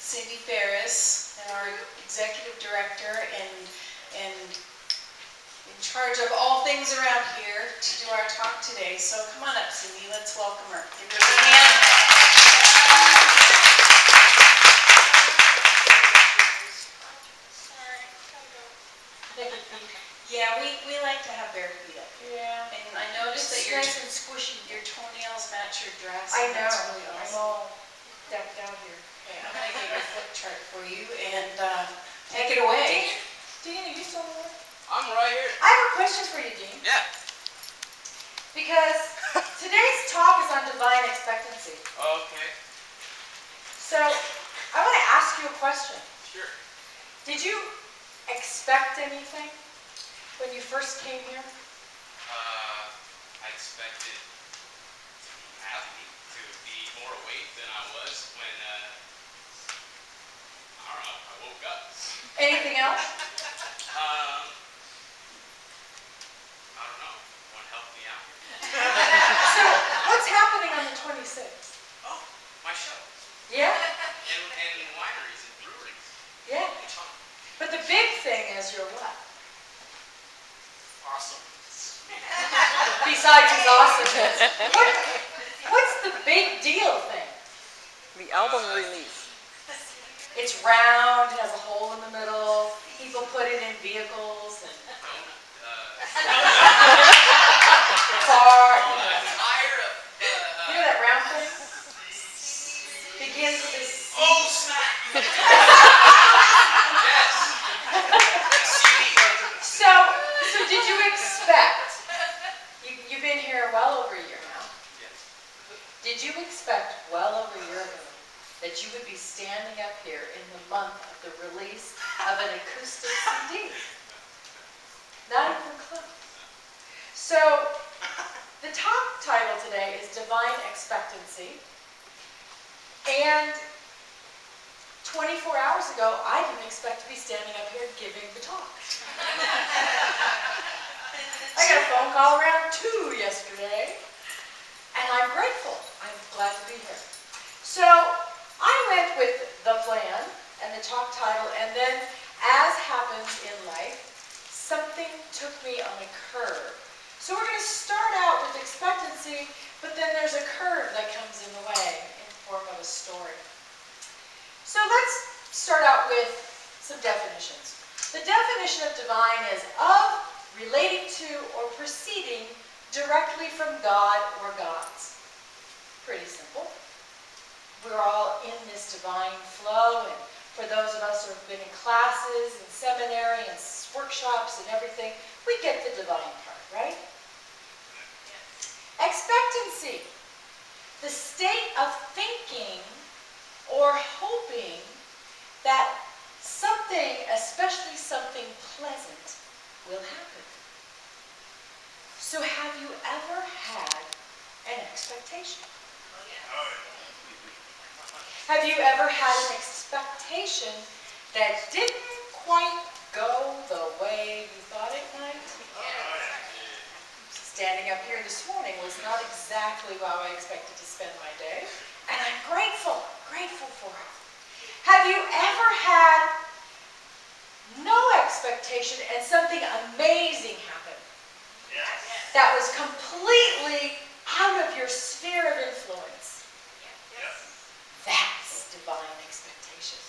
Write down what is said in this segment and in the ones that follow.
Cindy Farris, and our executive director and in charge of all things around here to do our talk today. So come on up, Cindy. Let's welcome her. Give her a hand. Yeah, we like to have bare feet up here. Yeah. And I noticed that nice and squishy. Your toenails match your dress. I know. That's really awesome. I'm all decked out here. Okay, I'm going to get your foot chart for you and take it away. Dean, are you still there? I'm right here. I have a question for you, Dean. Yeah. Because today's talk is on divine expectancy. Okay. So, I want to ask you a question. Sure. Did you expect anything when you first came here? I expected to be happy, to be more awake than I was when, I don't know, I woke up. Anything else? I don't know. Want to help me out? So, what's happening on the 26th? Oh, my show. Yeah? And wineries and breweries. Yeah. It's fun. But the big thing is you're what? Awesome. Besides his awesomeness. What's the big deal thing? The album release. It's round, it has a hole in the middle, people put it in vehicles and car. You know that round thing? Begins with this. Oh, snap! Yes. So did you expect, you've been here well over a year now, Yes. did you expect well over a year ago that you would be standing up here in the month of the release of an acoustic CD? Not even close. So the talk title today is Divine Expectancy. And 24 hours ago, I didn't expect to be standing up here giving the talk. I got a phone call around 2 yesterday, and I'm grateful. I'm glad to be here. So I went with the plan and the talk title, and then, as happens in life, something took me on a curve. So we're going to start out with expectancy, but then there's a curve that comes in the way in the form of a story. So let's start out with some definitions. The definition of divine is of, relating to, or proceeding directly from God or gods. Pretty simple. We're all in this divine flow, and for those of us who have been in classes and seminary and workshops and everything, we get the divine part, right? Expectancy, the state of thinking or hoping that something, especially something pleasant, will happen. So have you ever had an expectation? Have you ever had an expectation that didn't quite go the way you thought it might? Standing up here this morning was not exactly how I expected to spend my day, and I'm grateful for it. Have you ever had no expectation and something amazing happened? Yes. That was completely out of your sphere of influence? Yes. That's divine expectation.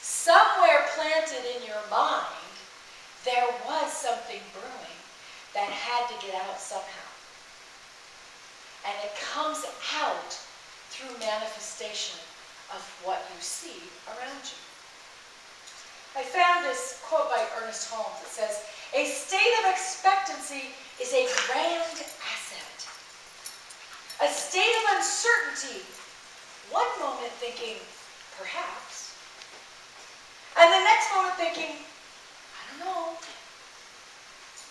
Somewhere planted in your mind, there was something brewing that had to get out somehow. And it comes out through manifestation of what you see around you. I found this quote by Ernest Holmes. It says, "A state of expectancy is a grand asset. A state of uncertainty, one moment thinking, perhaps, and the next moment thinking, I don't know,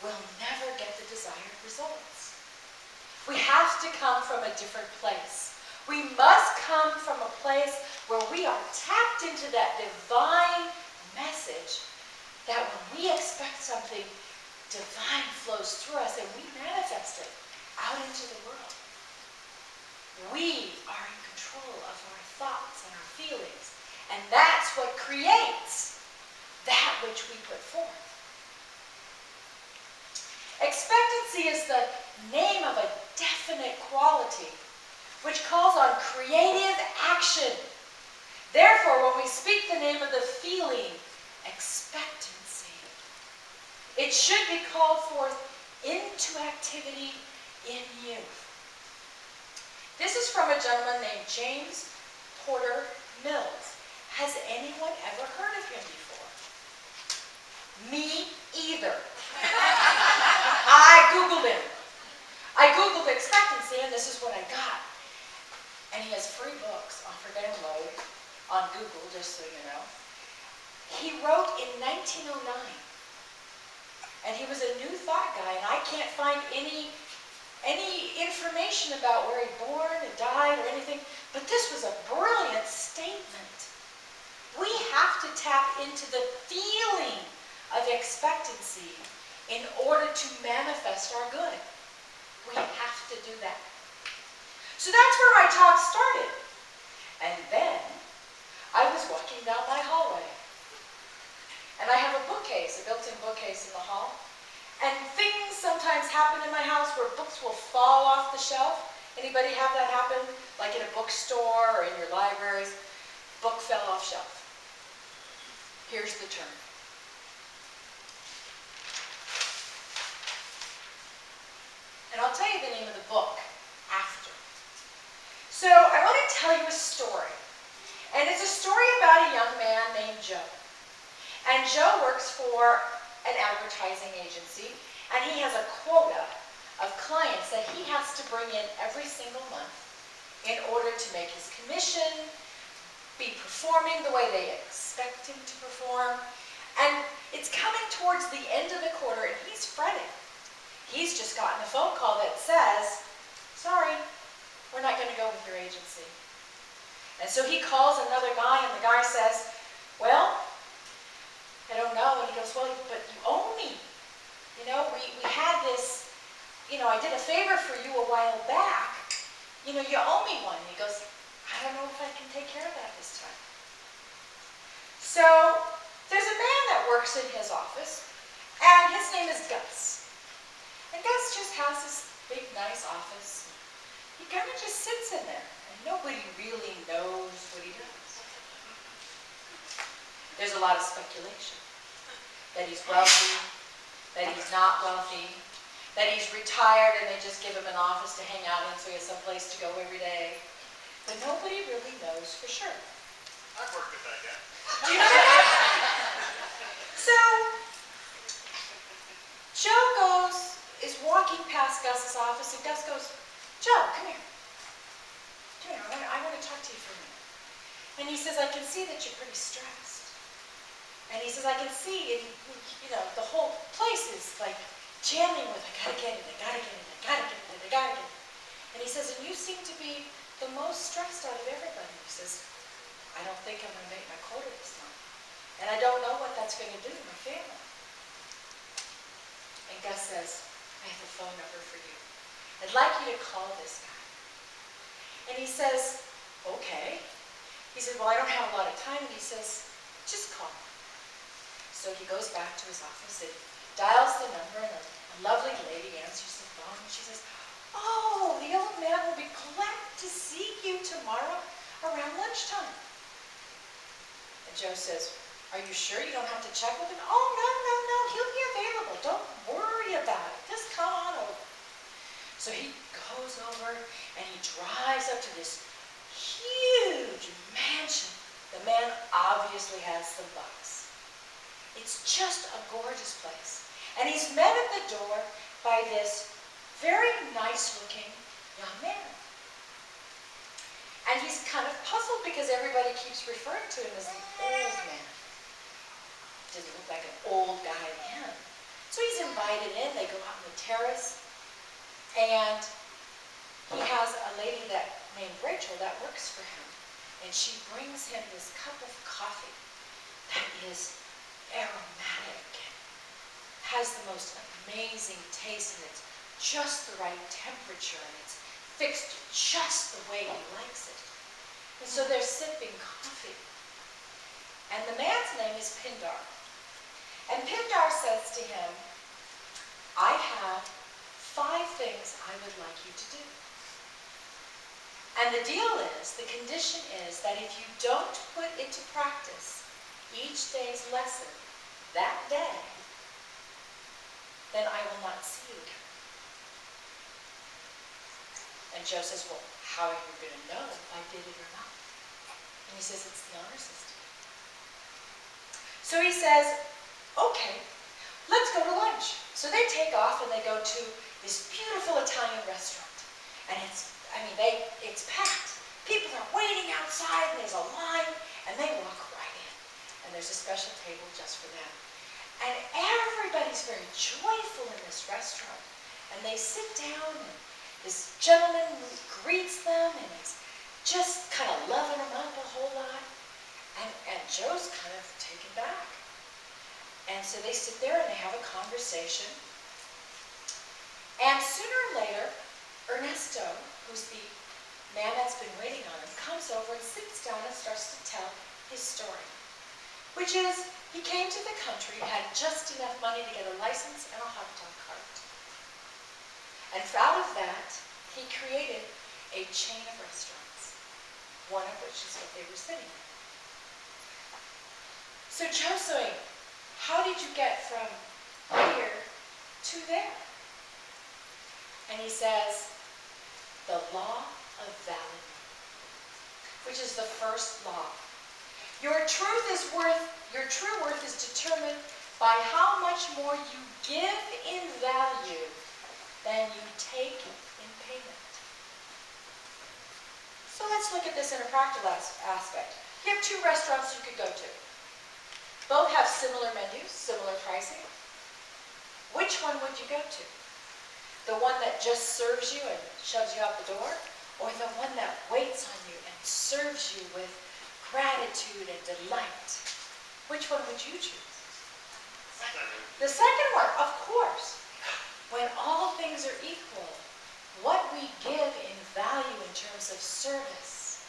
will never get the desired results." We have to come from a different place. We must come from a place where we are tapped into that divine message that when we expect something, divine flows through us and we manifest it out into the world. We are in control of our thoughts and our feelings And that's what creates that which we put forth. Expectancy is the name of a definite quality which calls on creative action. Therefore, when we speak the name of the feeling, expectancy, it should be called forth into activity in you. This is from a gentleman named James Porter Mills. Has anyone ever heard of him before? Me either. I Googled him. I Googled expectancy, and this is what I got. And he has free books for download on Google, just so you know. He wrote in 1909, and he was a New Thought guy, and I can't find any information about where he born and died or anything, but this was a brilliant statement. We have to tap into the feeling of expectancy in order to manifest our good. We have to do that. So that's where my talk started. And then I was walking down my hallway. And I have a bookcase, a built-in bookcase in the hall. And things sometimes happen in my house where books will fall off the shelf. Anybody have that happen? Like in a bookstore or in your libraries? Book fell off shelf. Here's the term. And I'll tell you the name of the book after. So I want to tell you a story. And it's a story about a young man named Joe. And Joe works for an advertising agency, and he has a quota of clients that he has to bring in every single month in order to make his commission, be performing the way they expect him to perform. And it's coming towards the end of the quarter, and he's fretting. He's just gotten a phone call that says, sorry, we're not going to go with your agency. And so he calls another guy, and the guy says, well, I don't know. And he goes, well, but you owe me. You know, we had this, I did a favor for you a while back. You owe me one. And he goes, I don't know if I can take care of that this time. So there's a man that works in his office, and his name is Gus. And Gus just has this big, nice office. He kind of just sits in there, and nobody really knows what he does. There's a lot of speculation that he's wealthy, that he's not wealthy, that he's retired and they just give him an office to hang out in so he has some place to go every day. But nobody really knows for sure. I've worked with that guy. Do you know that? So, Joe is walking past Gus's office, and Gus goes, Joe, come here. Come here, I want to talk to you for a minute. And he says, I can see that you're pretty stressed. And he says, I can see, the whole place is like jamming with, I gotta get it, I gotta get it, I gotta get it, I gotta get it. And he says, and you seem to be the most stressed out of everybody. He says, I don't think I'm gonna make my quota this month. And I don't know what that's gonna do to my family. And Gus says, I have a phone number for you. I'd like you to call this guy. And he says, okay. He said, well, I don't have a lot of time. And he says, just call me. So he goes back to his office and dials the number, and a lovely lady answers the phone, and she says, oh, the old man will be glad to see you tomorrow around lunchtime. And Joe says, are you sure you don't have to check with him? Oh, no, he'll be available. Don't worry about it. Just come on over. So he goes over, and he drives up to this huge mansion. The man obviously has some bucks. It's just a gorgeous place. And he's met at the door by this very nice-looking young man. And he's kind of puzzled because everybody keeps referring to him as an old man. Does he look like an old guy to him? So he's invited in. They go out on the terrace. And he has a lady named Rachel that works for him. And she brings him this cup of coffee that is aromatic, has the most amazing taste, and it's just the right temperature, and it's fixed just the way he likes it. And so they're sipping coffee. is Pindar. And Pindar says to him, I have 5 things I would like you to do. And the deal is, the condition is that if you don't put into practice each day's lesson that day, then I will not see you again. And Joe says, well, how are you going to know if I did it or not? And he says, it's the honor system. So he says, okay, let's go to lunch. So they take off and they go to this beautiful Italian restaurant. And it's packed. People are waiting outside and there's a line and they walk right in. And there's a special table just for them. And everybody's very joyful in this restaurant. And they sit down and this gentleman greets them and he's just kind of loving them up a whole lot. And Joe's kind of taken back. And so they sit there and they have a conversation. And sooner or later, Ernesto, who's the man that's been waiting on him, comes over and sits down and starts to tell his story. Which is, he came to the country, had just enough money to get a license and a hot dog cart. And out of that, he created a chain of restaurants, one of which is what they were sitting in. So Joe's saying, how did you get from here to there? And he says, the law of value, which is the first law. Your true worth is determined by how much more you give in value than you take in payment. So let's look at this in a practical aspect. You have 2 restaurants you could go to. Both have similar menus, similar pricing. Which one would you go to? The one that just serves you and shoves you out the door? Or the one that waits on you and serves you with gratitude and delight? Which one would you choose? The second one, of course. When all things are equal, what we give in value in terms of service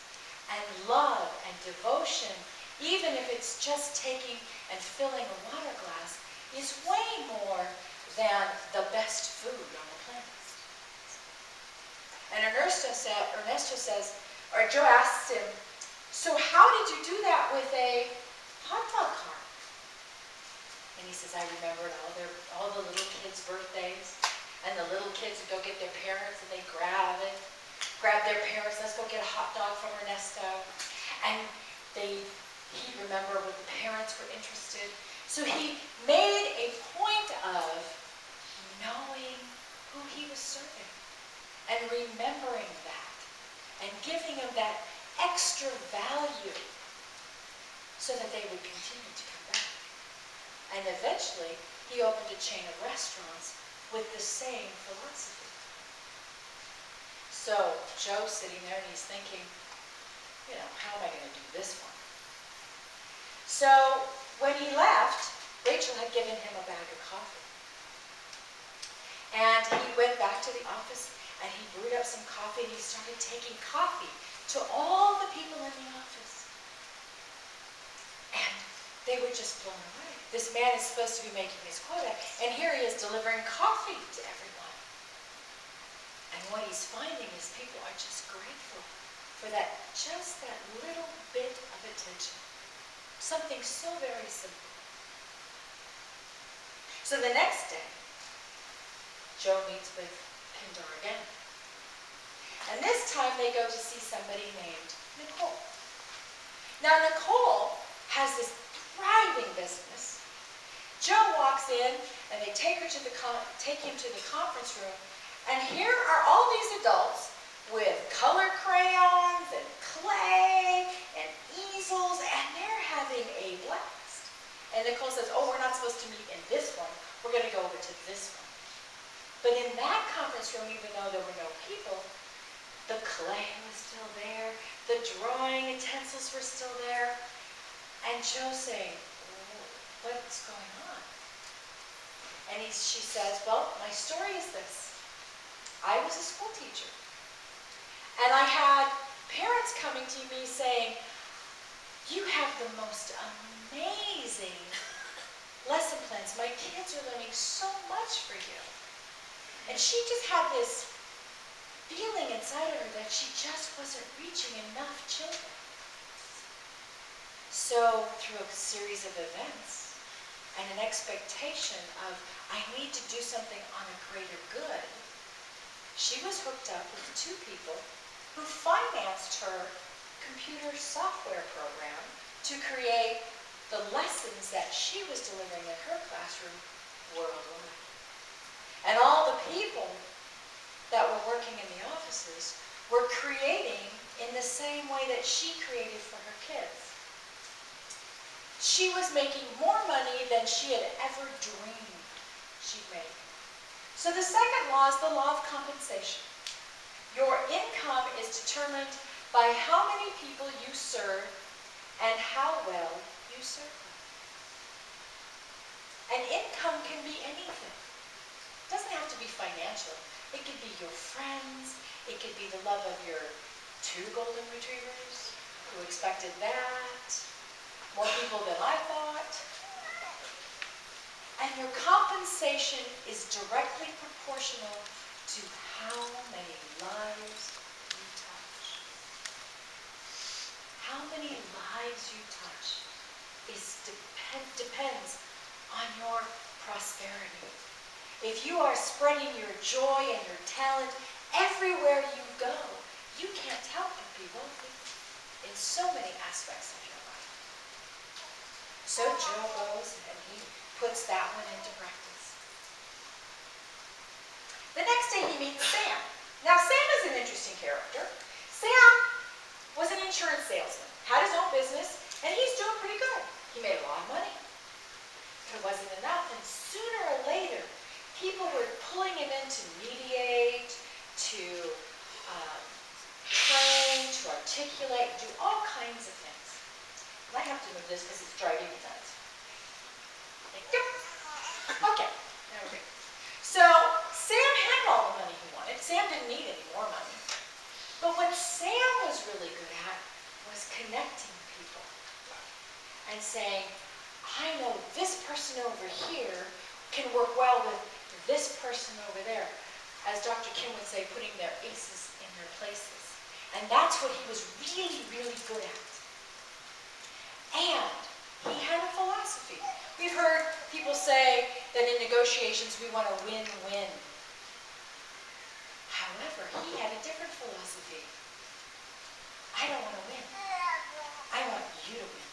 and love and devotion, even if it's just taking and filling a water glass, is way more than the best food on the planet. And Ernesto says, or Joe asks him, so how did you do that with a hot dog cart? And he says, I remembered all the little kids' birthdays, and the little kids would go get their parents, and they grab their parents, let's go get a hot dog from Ernesto. And he remembered when the parents were interested. So he made a point of knowing who he was serving and remembering that and giving them that extra value so that they would continue to come back. And eventually, he opened a chain of restaurants with the same philosophy. So Joe's sitting there and he's thinking, how am I going to do this one? So when he left, Rachel had given him a bag of coffee. And he went back to the office and he brewed up some coffee and he started taking coffee to all the people in the office. And they were just blown away. This man is supposed to be making his quota, and here he is delivering coffee to everyone. And what he's finding is people are just grateful for just that little bit of attention. Something so very simple. So the next day, Joe meets with Pindar again. And this time they go to see somebody named Nicole. Now Nicole has this thriving business. Joe walks in and they take him to the conference room, and here are all these adults with color crayons and clay and easels, and they're having a blast. And Nicole says, oh, we're not supposed to meet in this one. We're going to go over to this one. But in that conference room, even though there were no people, the clay was still there, the drawing utensils were still there, and Joe's saying, what's going on? And she says, well, my story is this. I was a school teacher. And I had parents coming to me saying, you have the most amazing friends, my kids are learning so much for you. And she just had this feeling inside of her that she just wasn't reaching enough children. So through a series of events and an expectation of, I need to do something on a greater good, she was hooked up with two people who financed her computer software program to create the lessons that she was delivering in her classroom worldwide. And all the people that were working in the offices were creating in the same way that she created for her kids. She was making more money than she had ever dreamed she'd make. So the second law is the law of compensation. Your income is determined by how many people you serve and how well you serve them. And income can be anything. It doesn't have to be financial. It could be your friends. It could be the love of your 2 golden retrievers who expected that. More people than I thought. And your compensation is directly proportional to how many lives you touch. How many lives you touch depends on your prosperity. If you are spreading your joy and your talent everywhere you go, you can't help but be wealthy in so many aspects of your life. So Joe goes and he puts that one into practice. The next day he meets Sam. Now Sam is an interesting character. Sam was an insurance salesman, had his own business, and he's doing pretty good. He made a lot of money. But it wasn't enough, and sooner or later, people were pulling him in to mediate, to train, to articulate, do all kinds of things. And I have to move this because it's driving me nuts. Yep. Okay. There we go. So Sam had all the money he wanted. Sam didn't need any more money. But what Sam was really good at was connecting people and saying, I know this person over here can work well with this person over there. As Dr. Kim would say, putting their aces in their places. And that's what he was really, really good at. And he had a philosophy. We've heard people say that in negotiations we want a win-win. However, he had a different philosophy. I don't want to win. I want you to win.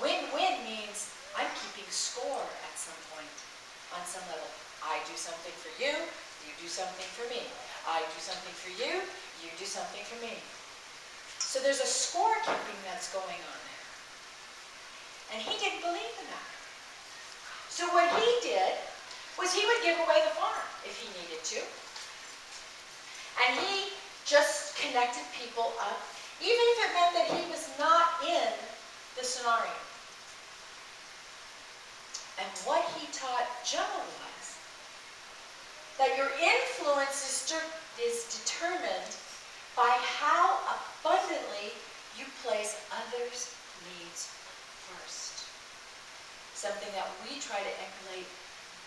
Win-win means I'm keeping score at some point, on some level. I do something for you, you do something for me. I do something for you, you do something for me. So there's a scorekeeping that's going on there. And he didn't believe in that. So what he did was he would give away the farm if he needed to. And he just connected people up, even if it meant that he was not in the scenario. And what he taught Joe was that your influence is determined by how abundantly you place others' needs first. Something that we try to emulate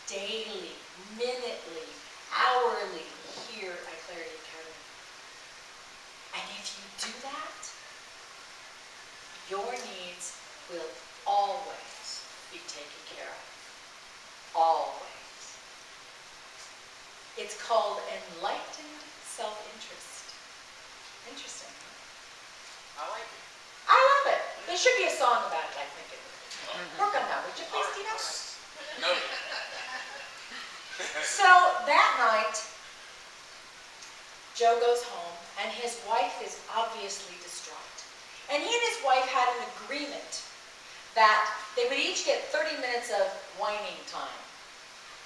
daily, minutely, hourly here at Clarity Academy. And if you do that, your needs will always be taken care of. Always. It's called enlightened self-interest. Interesting, huh? I like it. I love it. There should be a song about it, I think. Work on that, would you please, Tina? No. So that night, Joe goes home, and his wife is obviously distraught. And he and his wife had an agreement that they would each get 30 minutes of whining time.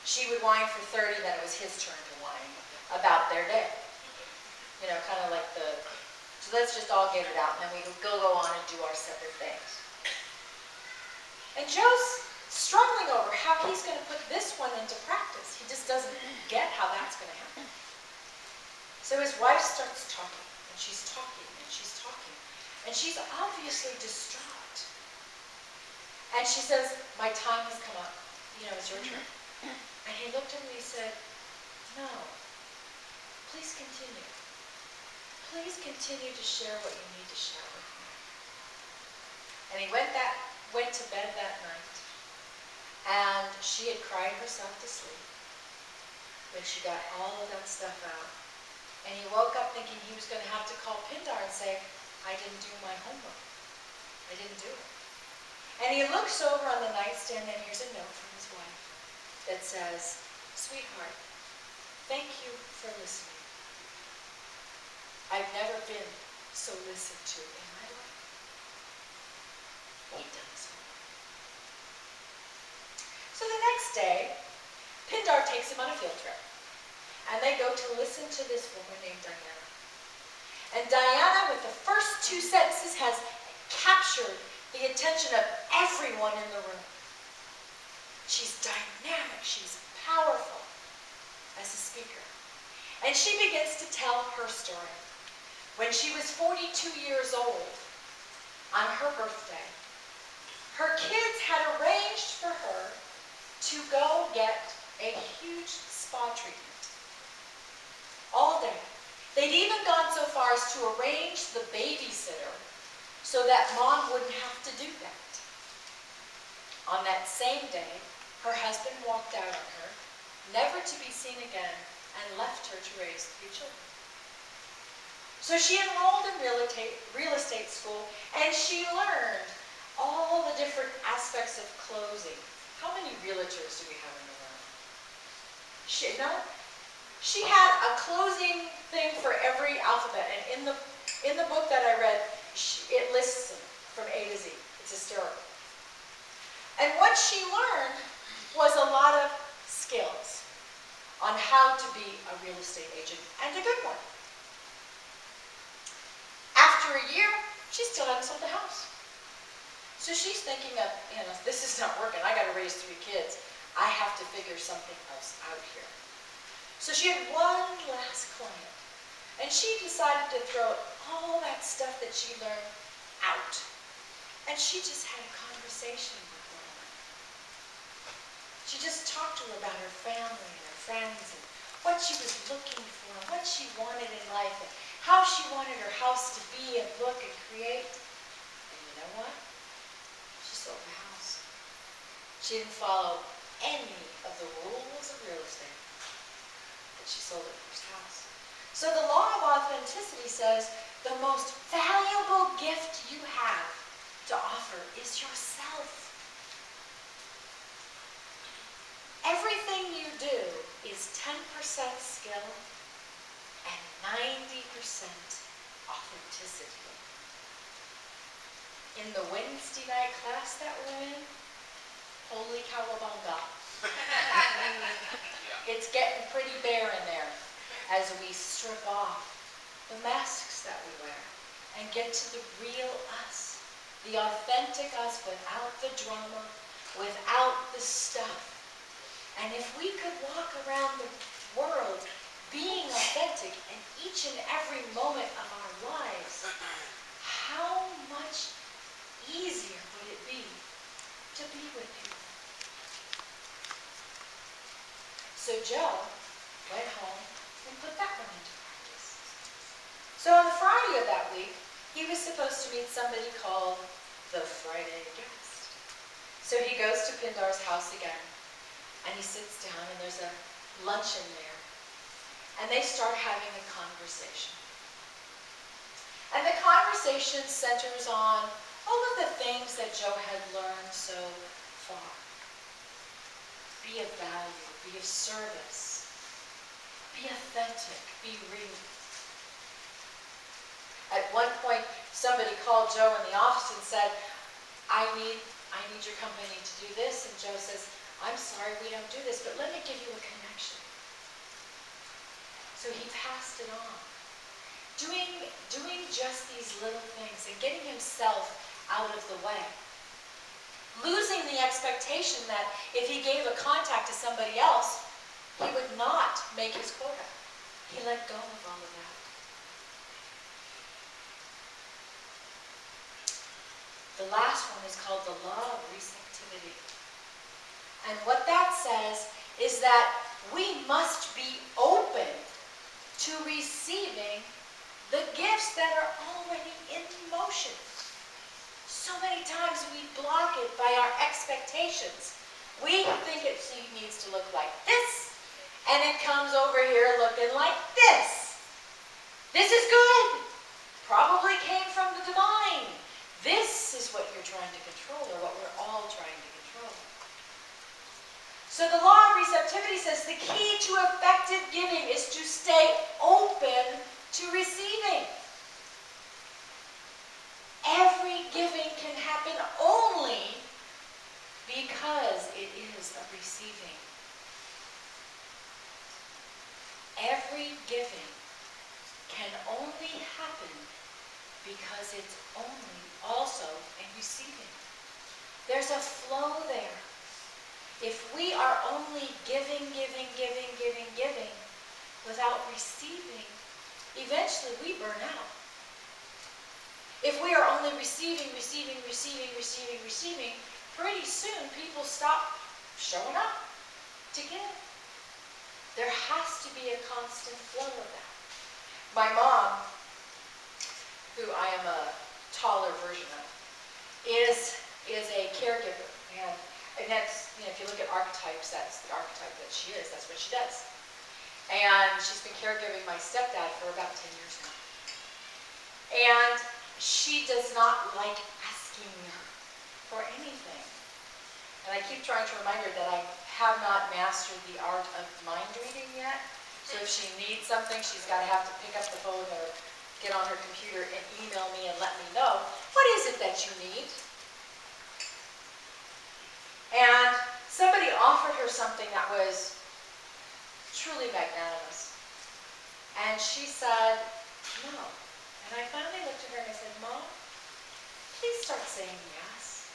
She would whine for 30, then it was his turn to whine about their day. You know, kind of like so let's just all get it out, and then we go on and do our separate things. And Joe's struggling over how he's going to put this one into practice. He just doesn't get how that's going to happen. So his wife starts talking, and she's talking, and she's talking, and she's obviously distraught. And And she says, my time has come up. You know, it's your turn. And he looked at me and he said, no, please continue. Please continue to share what you need to share with me. And he went to bed that night. And she had cried herself to sleep when she got all of that stuff out. And he woke up thinking he was going to have to call Pindar and say, I didn't do my homework. I didn't do it. And he looks over on the nightstand and here's a note from his wife that says, sweetheart, thank you for listening. I've never been so listened to in my life. He does. So the next day, Pindar takes him on a field trip. And they go to listen to this woman named Diana. And Diana, with the first two sentences, has captured the attention of everyone in the room. She's dynamic, she's powerful as a speaker. And she begins to tell her story. When she was 42 years old, on her birthday, her kids had arranged for her to go get a huge spa treatment. All day. They'd even gone so far as to arrange the babysitter so that mom wouldn't have to do that. On that same day, her husband walked out on her, never to be seen again, and left her to raise 3 children. So she enrolled in real estate school, and she learned all the different aspects of closing. How many realtors do we have in the room? She had a closing thing for every alphabet, and in the book that I read, it lists them from A to Z. It's hysterical. And what she learned was a lot of skills on how to be a real estate agent, and a good one. After a year, she still hadn't sold the house. So she's thinking of, this is not working. I got to raise 3 kids. I have to figure something else out here. So she had one last client, and she decided to throw all that stuff that she learned out. And she just had a conversation with her. She just talked to her about her family and her friends and what she was looking for, and what she wanted in life, and how she wanted her house to be and look and create. And you know what? She sold the house. She didn't follow any of the rules of real estate. She sold her first house. So the law of authenticity says the most valuable gift you have to offer is yourself. Everything you do is 10% skill and 90% authenticity. In the Wednesday night class that we're in, holy cowabunga. It's getting pretty bare in there as we strip off the masks that we wear and get to the real us, the authentic us without the drama, without the stuff. And if we could walk around the world being authentic in each and every moment of our lives, how much easier would it be to be with people? So Joe went home and put that one into practice. So on the Friday of that week, he was supposed to meet somebody called the Friday guest. So he goes to Pindar's house again, and he sits down, and there's a luncheon there. And they start having a conversation. And the conversation centers on all of the things that Joe had learned so far. Be of value, be of service, be authentic, be real. At one point, somebody called Joe in the office and said, I need your company to do this. And Joe says, I'm sorry, we don't do this, but let me give you a connection. So he passed it on. Doing just these little things and getting himself out of the way. Losing the expectation that if he gave a contact to somebody else, he would not make his quota. He let go of all of that. The last one is called the law of receptivity. And what that says is that we must be open to receiving the gifts that are already in motion. So many times we block it by our expectations. We think it needs to look like this, and it comes over here looking like this. This is good. Probably came from the divine. This is what you're trying to control, or what we're all trying to control. So the law of receptivity says the key to effective giving is to stay open to receiving. Every giving can happen only because it is a receiving. Every giving can only happen because it's only also a receiving. There's a flow there. If we are only giving without receiving, eventually we burn out. If we are only receiving, pretty soon people stop showing up to give. There has to be a constant flow of that. My mom, who I am a taller version of, is a caregiver. And that's, if you look at archetypes, that's the archetype that she is. That's what she does. And she's been caregiving my stepdad for about 10 years now. And she does not like asking for anything. And I keep trying to remind her that I have not mastered the art of mind reading yet. So if she needs something, she's got to have to pick up the phone or get on her computer and email me and let me know, what is it that you need? And somebody offered her something that was truly magnanimous. And she said, no. And I finally looked at her and I said, Mom, please start saying yes.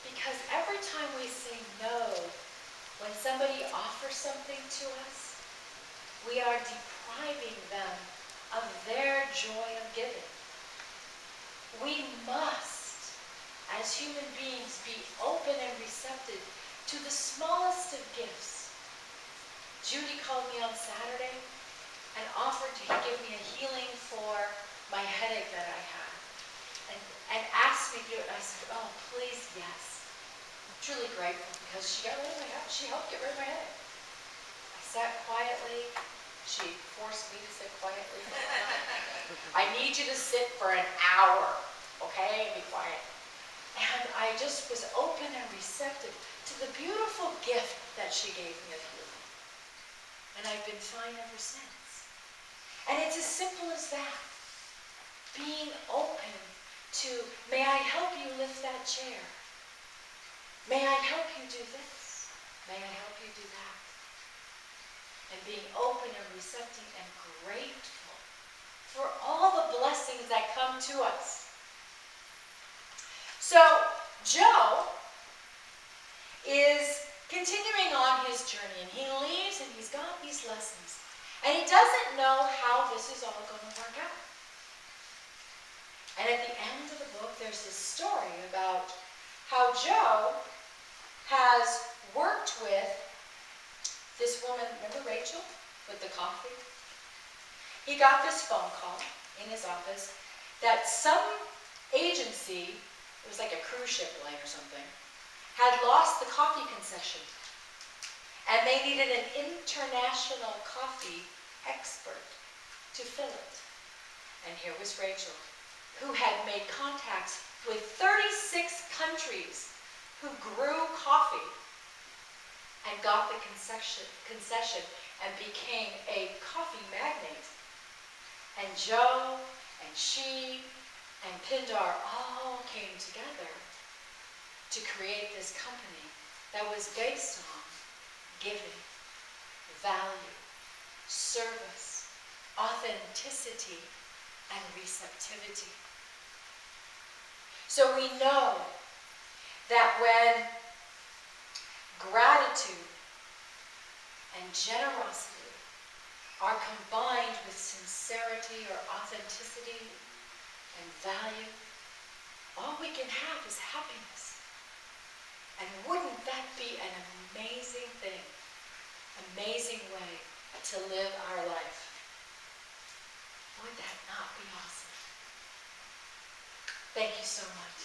Because every time we say no, when somebody offers something to us, we are depriving them of their joy of giving. We must, as human beings, be open and receptive to the smallest of gifts. Judy called me on Saturday and offered to give me a healing for my headache that I had. And asked me to do it. And I said, oh, please, yes. I'm truly grateful because she got rid of my headache. She helped get rid of my headache. I sat quietly. She forced me to sit quietly for a while. I need you to sit for an hour, okay, and be quiet. And I just was open and receptive to the beautiful gift that she gave me of healing. And I've been fine ever since. And it's as simple as that. Being open to, may I help you lift that chair? May I help you do this? May I help you do that? And being open and receptive and grateful for all the blessings that come to us. So, Joe is continuing on his journey, and he leaves and he's got these lessons. And he doesn't know how this is all going to work out. And at the end of the book, there's this story about how Joe has worked with this woman, remember Rachel, with the coffee? He got this phone call in his office that some agency, it was like a cruise ship line or something, had lost the coffee concession. And they needed an international coffee expert to fill it. And here was Rachel, who had made contacts with 36 countries who grew coffee and got the concession and became a coffee magnate. And Joe and she and Pindar all came together to create this company that was based on giving, value, service, authenticity, and receptivity. So we know that when gratitude and generosity are combined with sincerity or authenticity and value, all we can have is happiness. And wouldn't that be an amazing thing, amazing way to live our life? Would that not be awesome? Thank you so much.